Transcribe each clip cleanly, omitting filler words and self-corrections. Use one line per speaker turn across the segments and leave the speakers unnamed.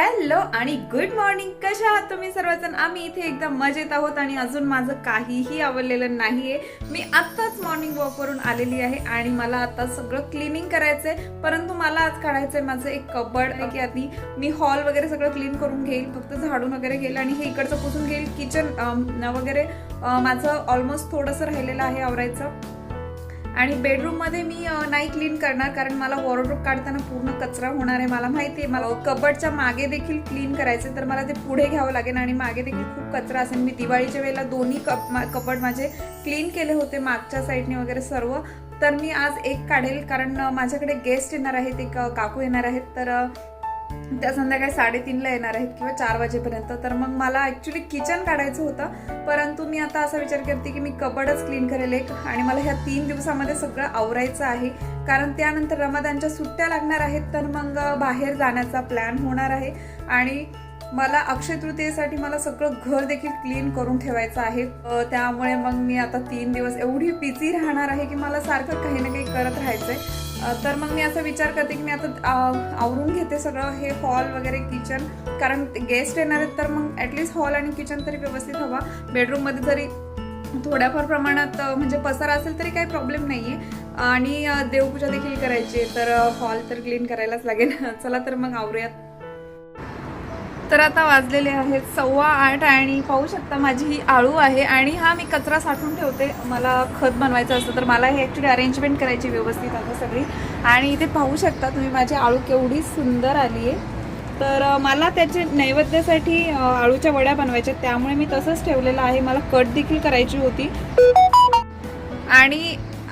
Hello आणि good morning. कशा आहात तुम्ही सर्वजण? आम्ही इथे एकदम मजेत आहोत आणि अजून माझं काहीही आवडलेलं नाहीये. मी आत्ताच मॉर्निंग वॉक वरून आलेली आहे आणि मला आता सगळं क्लिनिंग करायचंय. परंतु मला आज काढायचंय माझं एक कबड आहे की आधी मी हॉल वगैरे सगळं क्लीन करून घेईल, फक्त झाडून वगैरे घेईल आणि हे इकडचं पुसून घेईल. किचन वगैरे माझं ऑलमोस्ट थोडंसं राहिलेलं आहे आवरायचं. आणि बेडरूम मध्ये मी नाही क्लीन करणार कारण मला वॉर्डरोब काढताना पूर्ण कचरा होणार आहे. मला माहिती आहे मला कबडच्या मागे देखील क्लीन करायचे, तर मला ते पुढे घ्यावं लागेल आणि मागे देखील खूप कचरा असेल. मी दिवाळीच्या वेळेला दोन्ही कबड माझे क्लीन केले होते मागच्या साईडने वगैरे सर्व. तर मी आज एक काढेल कारण माझ्याकडे गेस्ट येणार आहेत, एक काकू येणार आहेत. तर त्या संध्याकाळी 3:30ला येणार आहेत किंवा 4 वाजेपर्यंत. तर मग मला ऍक्च्युली किचन काढायचं होतं, परंतु मी आता असा विचार करते की मी कबडच क्लीन करेल एक. आणि मला ह्या 3 दिवसामध्ये सगळं आवरायचं आहे कारण त्यानंतर रमदानच्या सुट्ट्या लागणार आहेत. तर मग बाहेर जाण्याचा प्लॅन होणार आहे आणि मला अक्षय तृतीयेसाठी मला सगळं घर देखील क्लीन करून ठेवायचं आहे. त्यामुळे मग मी आता 3 दिवस एवढी बिझी राहणार आहे की मला सारखं काही ना काही करत राहायचंय. तर मग मी असा विचार करते की मी आता आवरून घेते सगळं हे हॉल वगैरे किचन, कारण गेस्ट येणार आहेत. तर मग ॲटलिस्ट हॉल आणि किचन तरी व्यवस्थित हवा. बेडरूममध्ये जरी थोड्याफार प्रमाणात म्हणजे पसारा असेल तरी काही प्रॉब्लेम नाहीये. आणि देवपूजा देखील करायची, तर हॉल तर क्लीन करायलाच लागेल. चला तर मग आवरूयात. तर आता वाजलेले आहेत 8:15 आणि पाहू शकता माझी ही आळू आहे आणि हा मी कचरा साठवून ठेवते. मला खत बनवायचं असतं तर मला हे ॲक्च्युली अरेंजमेंट करायची व्यवस्थित आता सगळी. आणि इथे पाहू शकता तुम्ही माझी आळू केवढी सुंदर आली आहे. तर मला त्याचे नैवेद्यासाठी आळूच्या वड्या बनवायच्या, त्यामुळे मी तसंच ठेवलेलं आहे. मला कट देखील करायची होती.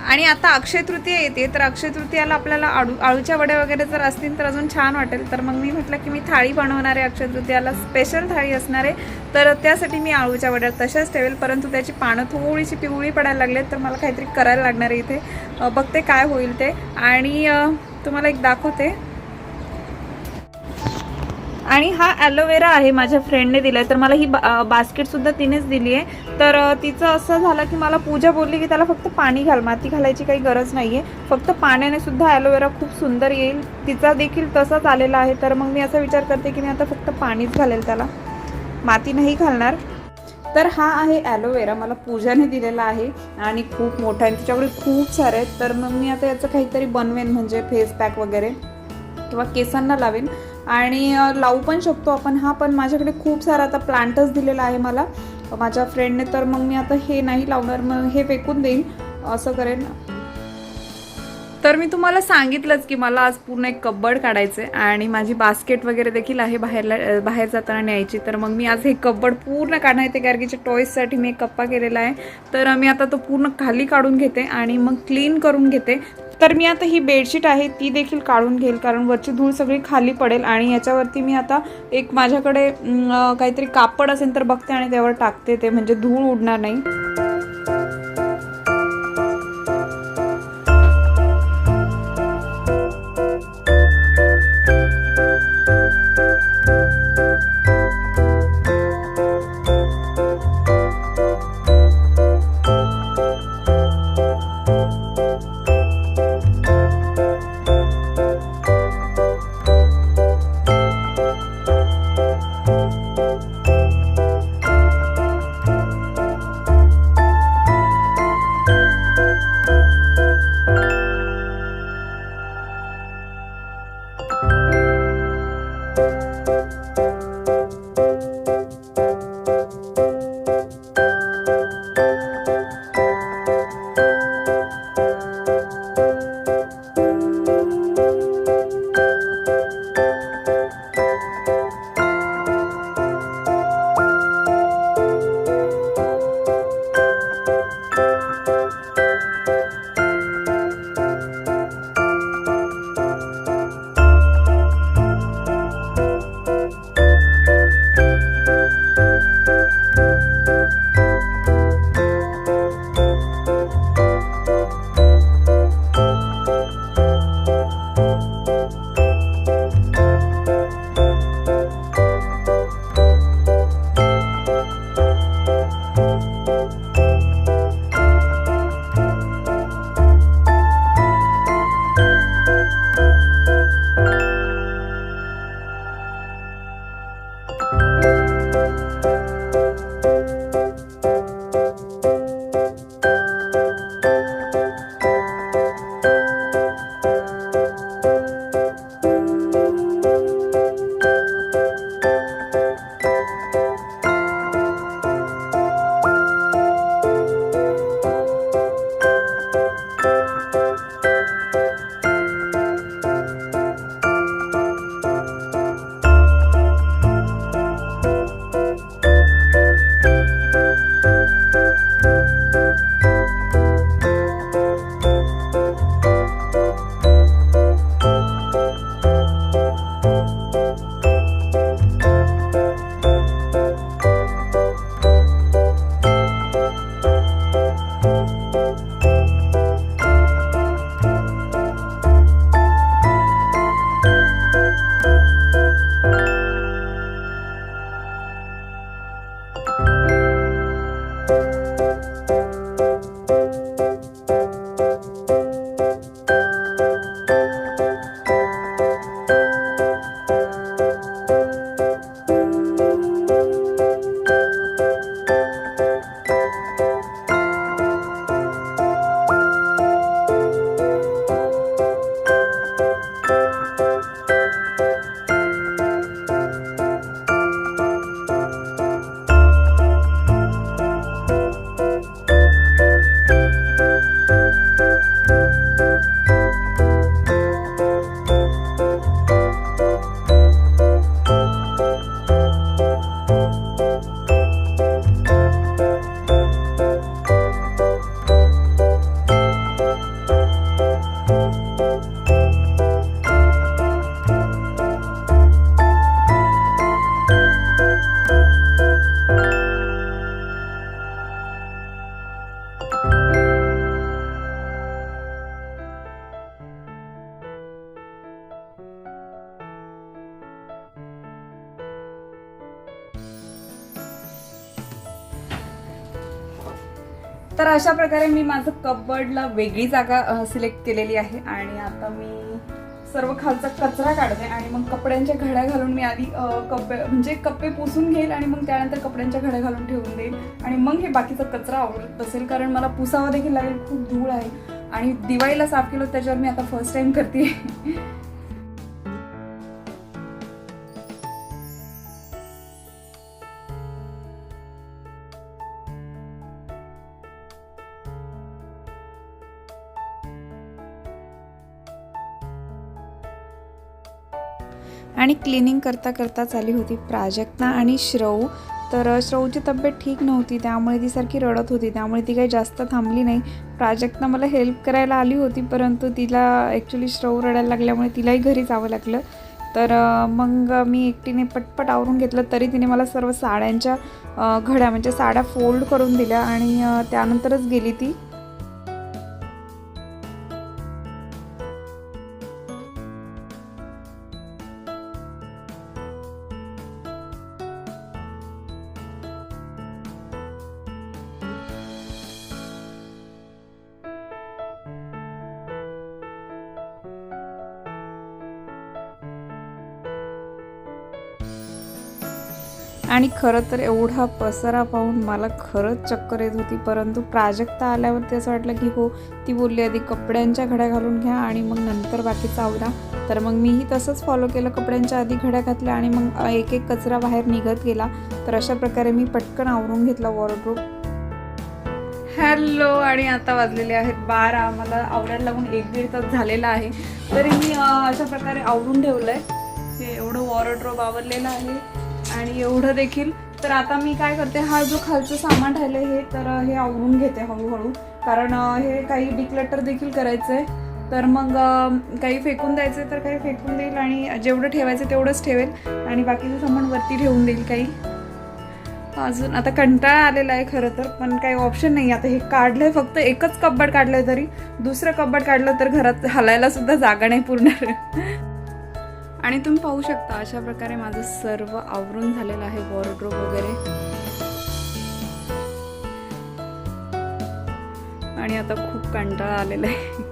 आणि आता अक्षय तृतीया येते, तर अक्षय तृतीयाला आपल्याला आळूच्या वड्या वगैरे जर असतील तर अजून छान वाटेल. तर मग मी म्हटलं की मी थाळी बनवणार आहे, अक्षय तृतीयाला स्पेशल थाळी असणार आहे. तर त्यासाठी मी आळूच्या वड्या तशाच ठेवेल, परंतु त्याची पानं थोडीशी पिवळी पडायला लागलेत. तर मला काहीतरी करायला लागणार आहे इथे. बघते काय होईल ते आणि तुम्हाला एक दाखवते. आणि हा ॲलोवेरा आहे, माझ्या फ्रेंडने दिलाय. तर मला ही बास्केट सुद्धा तिनेच दिली आहे. तर तिचं असं झालं की मला पूजा बोलली की त्याला फक्त पाणी घाल, माती घालायची काही गरज नाहीये, फक्त पाण्याने सुद्धा ॲलोवेरा खूप सुंदर येईल. तिचा देखील तसाच आलेला आहे. तर मग मी असा विचार करते की मी आता फक्त पाणीच घालेल, त्याला माती नाही घालणार. तर हा आहे ॲलोवेरा, मला पूजाने दिलेला आहे आणि खूप मोठा आहे, तिच्याकडे खूप सारे आहेत. तर मग मी आता याचं काहीतरी बनवेन, म्हणजे फेस पॅक वगैरे किंवा केसांना लावेन आणि लावू पण शकतो आपण हा. पण माझ्याकडे खूप सारा आता प्लांटच दिलेला आहे मला माझ्या फ्रेंडने. तर मग मी आता हे नाही लावणार, मग हे फेकून देईन, असं करेन. तर मी तुम्हाला सांगितलंच की मला आज पूर्ण एक कबड काढायचं आहे आणि माझी बास्केट वगैरे देखील आहे बाहेर जाताना न्यायची. तर मग मी आज हे कबड पूर्ण काढणार आहे. ते गार्गीच्या टॉयजसाठी मी एक कप्पा केलेला आहे. तर मी आता तो पूर्ण खाली काढून घेते आणि मग क्लीन करून घेते. तर मी आता ही बेडशीट आहे ती देखील काढून घेईल कारण वरची धूळ सगळी खाली पडेल. आणि याच्यावरती मी आता एक माझ्याकडे काहीतरी कापड असेल तर बघते आणि त्यावर टाकते, ते म्हणजे धूळ उडणार नाही. तर अशा प्रकारे मी माझं कबर्डला वेगळी जागा सिलेक्ट केलेली आहे आणि आता मी सर्व खालचा कचरा काढते आणि मग कपड्यांच्या घड्या घालून मी आधी कप्पे पुसून घेईल आणि मग त्यानंतर कपड्यांच्या घड्या घालून ठेवून देईल आणि मग हे बाकीचा कचरा आवडत असेल, कारण मला पुसावा देखील लागेल, खूप धूळ आहे आणि दिवाळीला साफ केलं त्याच्यावर मी आता फर्स्ट टाइम करते. आणि क्लिनिंग करता करताच आली होती प्राजक्ता आणि श्रऊ. तर श्रऊची तब्येत ठीक नव्हती, त्यामुळे ती सारखी रडत होती, त्यामुळे ती काही जास्त थांबली नाही. प्राजक्ता मला हेल्प करायला आली होती, परंतु तिला ॲक्च्युली श्रऊ रडायला लागल्यामुळे तिलाही घरी जावं लागलं. तर मग मी एकटीने पटपट आवरून घेतलं, तरी तिने मला सर्व साड्यांच्या घड्या म्हणजे साड्या फोल्ड करून दिल्या आणि त्यानंतरच गेली ती. आणि खरं तर एवढा पसारा पाहून मला खरंच चक्कर येत होती, परंतु प्राजक्ता आल्यावरती असं वाटलं की हो, ती बोलली आधी कपड्यांच्या घड्या घालून घ्या आणि मग नंतर बाकीचा आवरा. तर मग मीही तसंच फॉलो केलं, कपड्यांच्या आधी घड्या घातल्या आणि मग एक एक कचरा बाहेर निघत गेला. तर अशा प्रकारे मी पटकन आवरून घेतला वॉर्डरोब. हॅलो, आणि आता वाजलेले आहेत 12. मला आवरायला लागून 1-1.5 तास झालेला आहे, तरी मी अशा प्रकारे आवरून ठेवलं आहे. हे एवढं वॉर्डरोब आवरलेलं आहे आणि एवढं देखील. तर आता मी काय करते, हा जो खालचं सामान राहिलं हे तर हे आवरून घेते हळूहळू, कारण हे काही डिक्लटर देखील करायचं आहे. तर मग काही फेकून द्यायचं तर काही फेकून देईल आणि जेवढं ठेवायचं तेवढंच ठेवेल आणि बाकीचं सामान वरती ठेवून देईल. काही अजून आता कंटाळा आलेला आहे खरं तर, पण काही ऑप्शन नाही. आता हे काढलंय, फक्त एकच कप्बड काढलंय, तरी दुसरं कप्बड काढलं तर घरात हलायला सुद्धा जागा नाही पुरणार. आणि तुम्ही पाहू शकता अशा प्रकारे माझं सर्व आवरून झालेलं आहे वॉर्डरोब वगैरे. आणि आता खूप कंटाळा आलेला आहे.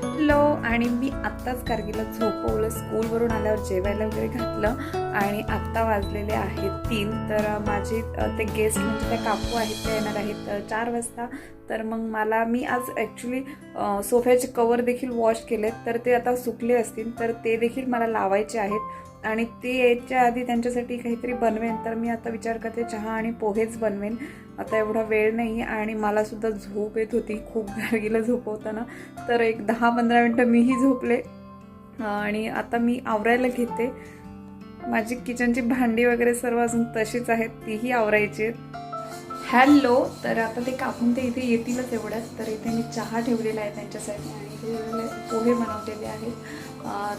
हॅलो, आणि मी आत्ताच कारगीला झोपवलं, स्कूलवरून आल्यावर जेवायला वगैरे घातलं आणि आत्ता वाजलेले आहेत 3. तर माझे ते गेस्ट म्हणजे त्या काकू आहेत ते येणार आहेत 4 वाजता. तर मग मी आज ॲक्च्युली सोफ्याचे कवर देखील वॉश केलेत, तर ते आता सुकले असतील, तर ते देखील मला लावायचे आहेत आणि ते यायच्या आधी त्यांच्यासाठी काहीतरी बनवेन. तर मी आता विचार करते चहा आणि पोहेच बनवेन. आता एवढा वेळ नाही आणि मला सुद्धा झोप येत होती खूप गार्गीला झोपवताना, तर एक 10-15 मिनटं मीही झोपले आणि आता मी आवरायला घेते. माझी किचनची भांडी वगैरे सर्व अजून तशीच आहेत, तीही आवरायची आहेत. हॅलो, तर आता ते कापून ते इथे येतीलच एवढ्यात. तर इथे मी चहा ठेवलेला आहे त्यांच्यासाठी आणि ते पोहे बनवलेले आहेत.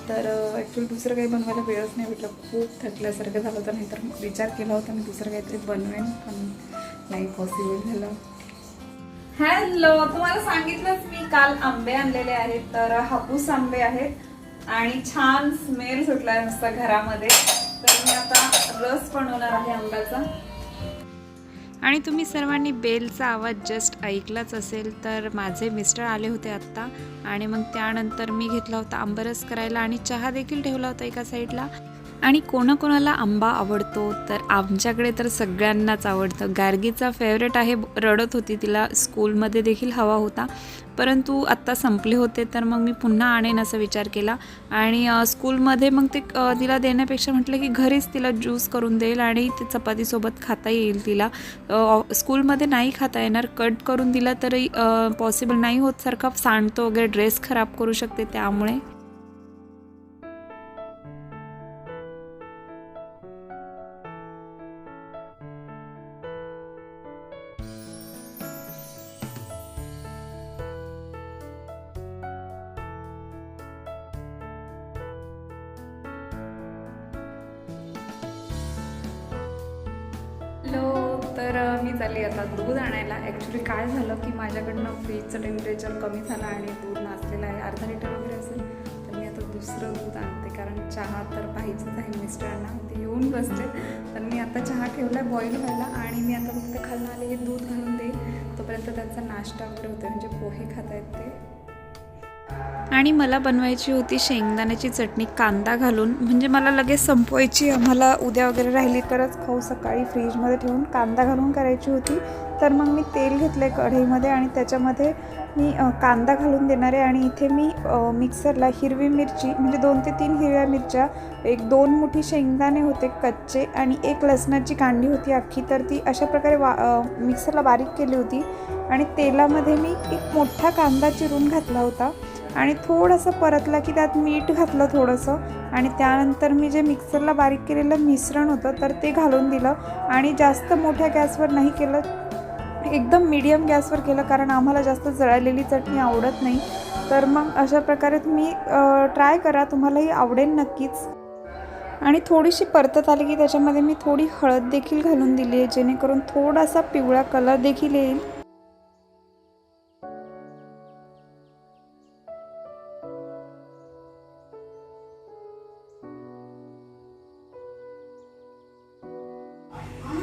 तर ॲक्च्युली दुसरं काही बनवायला वेळच नाही भेटलं, खूप थकल्यासारखं झालं होतं. नाहीतर विचार केला होता मी दुसरं काहीतरी बनवेन, पण नाही पॉसिबल झालं. हॅलो, तुम्हाला सांगितलंच मी काल आंबे आणलेले आहेत, तर हापूस आंबे आहेत आणि छान स्मेल सुटला आहे नुसता घरामध्ये. तर मी आता रस बनवणार आहे आंब्याचा. आणि तुम्ही सर्वांनी बेलचा आवाज जस्ट ऐकलाच असेल, तर माझे मिस्टर आले होते आत्ता आणि मग त्यानंतर मी घेतला होता आंबरस करायला आणि चहा देखील ठेवला होता एका साईडला. आणि कोणाकोणाला आंबा आवडतो, तर आमच्याकडे तर सगळ्यांनाच आवडतं. गार्गीचा फेवरेट आहे, रडत होती, तिला स्कूलमध्ये देखील हवा होता, परंतु आत्ता संपले होते. तर मग मी पुन्हा आणेन असा विचार केला आणि स्कूलमध्ये मग ते तिला देण्यापेक्षा म्हटलं की घरीच तिला ज्यूस करून देईल आणि ते चपातीसोबत खाता येईल तिला. स्कूलमध्ये नाही खाता येणार, कट करून दिला तरी पॉसिबल नाही होत, सारखा सांडतो वगैरे, ड्रेस खराब करू शकते, त्यामुळे. हॅलो, तर मी चालली आता दूध आणायला. ॲक्च्युली काय झालं की माझ्याकडनं फ्रीजचं टेम्परेचर कमी झालं आणि दूध नाचलेलं आहे, अर्धा लिटर वगैरे असेल. तर मी आता दुसरं दूध आणते, कारण चहा तर पाहिजेच आहे मिस्टरांना. ते येऊन बसले, तर मी आता चहा ठेवला आहे बॉईल व्हायला आणि मी आता फक्त खालून आले की दूध घालून देईल. तोपर्यंत त्यांचा नाश्ता वगैरे होतो, म्हणजे पोहे खात आहेत ते. आणि मला बनवायची होती शेंगदाण्याची चटणी कांदा घालून, म्हणजे मला लगेच संपवायची, आम्हाला उद्या वगैरे राहिली तरच खाऊ, सकाळी फ्रीजमध्ये ठेवून कांदा घालून करायची होती. तर मग मी तेल घेतलं आहे कढईमध्ये आणि त्याच्यामध्ये मी कांदा घालून देणार आहे. आणि इथे मी मिक्सरला हिरवी मिरची, म्हणजे 2 ते 3 हिरव्या मिरच्या, 1-2 मुठी शेंगदाणे होते कच्चे आणि 1 लसणाची कांडी होती अख्खी, तर ती अशा प्रकारे मिक्सरला बारीक केली होती. आणि तेलामध्ये मी एक मोठा कांदा चिरून घातला होता आणि थोडंसं परतला की त्यात मीठ घातलं थोडंसं, आणि त्यानंतर मी जे मिक्सरला बारीक केलेलं मिश्रण होतं तर ते घालून दिलं. आणि जास्त मोठ्या गॅसवर नाही केलं, एकदम मीडियम गॅसवर केलं, कारण आम्हाला जास्त जळलेली चटणी आवडत नाही. तर मग अशा प्रकारे तुम्ही ट्राय करा, तुम्हालाही आवडेल नक्कीच. आणि थोडीशी परतत आली की त्याच्यामध्ये मी थोडी हळद देखील घालून दिली आहे, जेणेकरून थोडासा पिवळा कलर देखील येईल.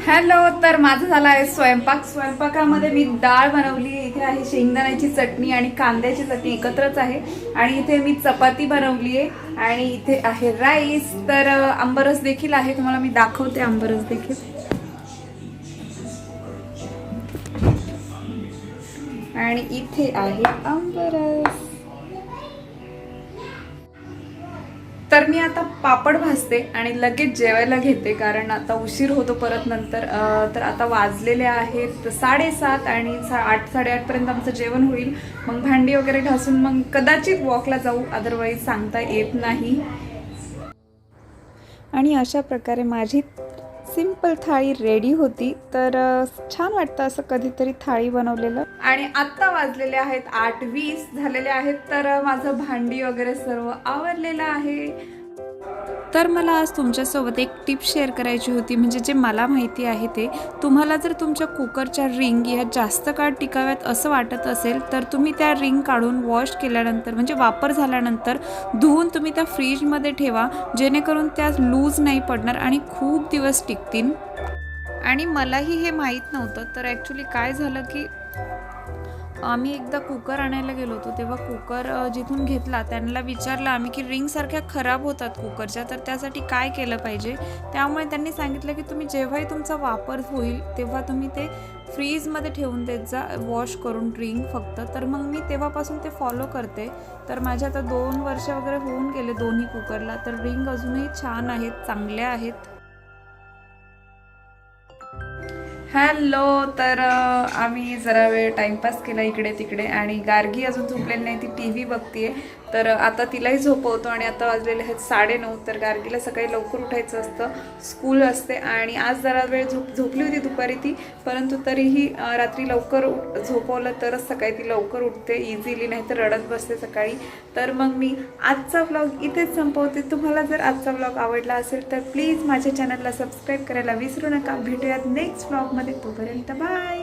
हॅलो, तर माझं झालं आहे स्वयंपाक. स्वयंपाकामध्ये मी डाळ बनवली आहे, इथे आहे शेंगदाण्याची चटणी आणि कांद्याची चटणी एकत्रच आहे. आणि इथे मी चपाती बनवली आहे आणि इथे आहे राईस. तर आंबरस देखील आहे, तुम्हाला मी दाखवते आंबरस देखील. आणि इथे आहे आंबरस. तर मी आता पापड भाजते आणि लगेच जेवायला घेते, कारण आता उशीर होतो परत नंतर. तर आता वाजलेले आहेत 7:30 आणि 8-8:30 आमचं जेवण होईल. मग भांडी वगैरे घासून मग कदाचित वॉकला जाऊ, अदरवाईज सांगता येत नाही. आणि अशा प्रकारे माझी सिंपल थाळी रेडी होती. तर छान वाटतं असं कधीतरी थाळी बनवलेलं. आणि आत्ता वाजलेले आहेत 8:20 झालेले आहेत. तर माझं भांडी वगैरे सर्व आवरलेलं आहे. तर मला आज तुमच्यासोबत एक टिप शेअर करायची होती, म्हणजे जे मला माहिती आहे ते. तुम्हाला जर तुमच्या कुकरच्या रिंग या जास्त काळ टिकाव्यात असं वाटत असेल तर तुम्ही त्या रिंग काढून वॉश केल्यानंतर, म्हणजे वापर झाल्यानंतर धुवून तुम्ही त्या फ्रीजमध्ये ठेवा, जेणेकरून त्या लूज नाही पडणार आणि खूप दिवस टिकतील. आणि मलाही हे माहीत नव्हतं. तर ॲक्च्युली काय झालं की आम्ही एकदा कुकर आणायला गेलो होतो, तेव्हा कुकर जिथून घेतला त्यांना विचारलं आम्ही की रिंगसारख्या खराब होतात कुकरच्या, तर त्यासाठी काय केलं पाहिजे. त्यामुळे त्यांनी सांगितलं की तुम्ही जेव्हाही तुमचा वापर होईल तेव्हा तुम्ही ते फ्रीजमध्ये ठेवून देत जा, वॉश करून रिंग फक्त. तर मग मी तेव्हापासून ते फॉलो करते. तर माझ्या आता 2 वर्ष वगैरे होऊन गेले दोन्ही कुकरला, तर रिंग अजूनही छान आहेत, चांगल्या आहेत. हॅलो, तर आम्ही जरा वेळ टाईमपास केला इकडे तिकडे. आणि गार्गी अजून झोपलेली नाही, ती TV बघतीये. तर आता तिलाही झोपवतो. आणि आता वाजलेले आहेत 9:30. तर गार्गीला सकाळी लवकर उठायचं असतं, स्कूल असते. आणि आज जरा वेळ झोपली होती दुपारी ती, परंतु तरीही रात्री लवकर झोपवलं तरच सकाळी ती लवकर उठते इझिली, नाही तर रडत बसते सकाळी. तर मग मी आजचा व्लॉग इथेच संपवते. तुम्हाला जर आजचा व्लॉग आवडला असेल तर प्लीज माझ्या चॅनलला सबस्क्राईब करायला विसरू नका. भेटूयात नेक्स्ट व्लॉगमध्ये. तोपर्यंत बाय.